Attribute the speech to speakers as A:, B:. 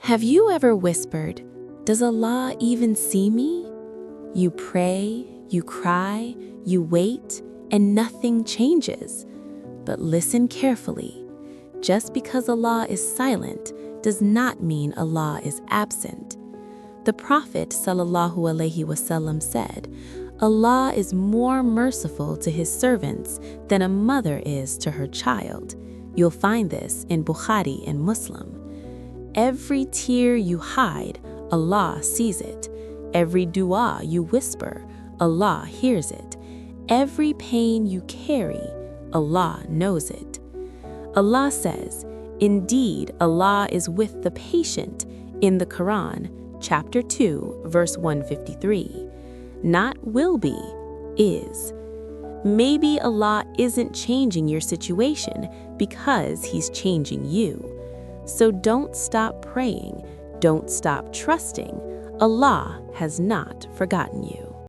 A: Have you ever whispered, "Does Allah even see me?" You pray, you cry, you wait, and nothing changes. But listen carefully. Just because Allah is silent does not mean Allah is absent. The Prophet ﷺ said, Allah is more merciful to his servants than a mother is to her child. You'll find this in Bukhari and Muslim. Every tear you hide, Allah sees it. Every du'a you whisper, Allah hears it. Every pain you carry, Allah knows it. Allah says, "Indeed, Allah is with the patient" in the Quran, chapter 2, verse 153. Not will be, is. Maybe Allah isn't changing your situation because He's changing you. So don't stop praying, don't stop trusting. Allah has not forgotten you.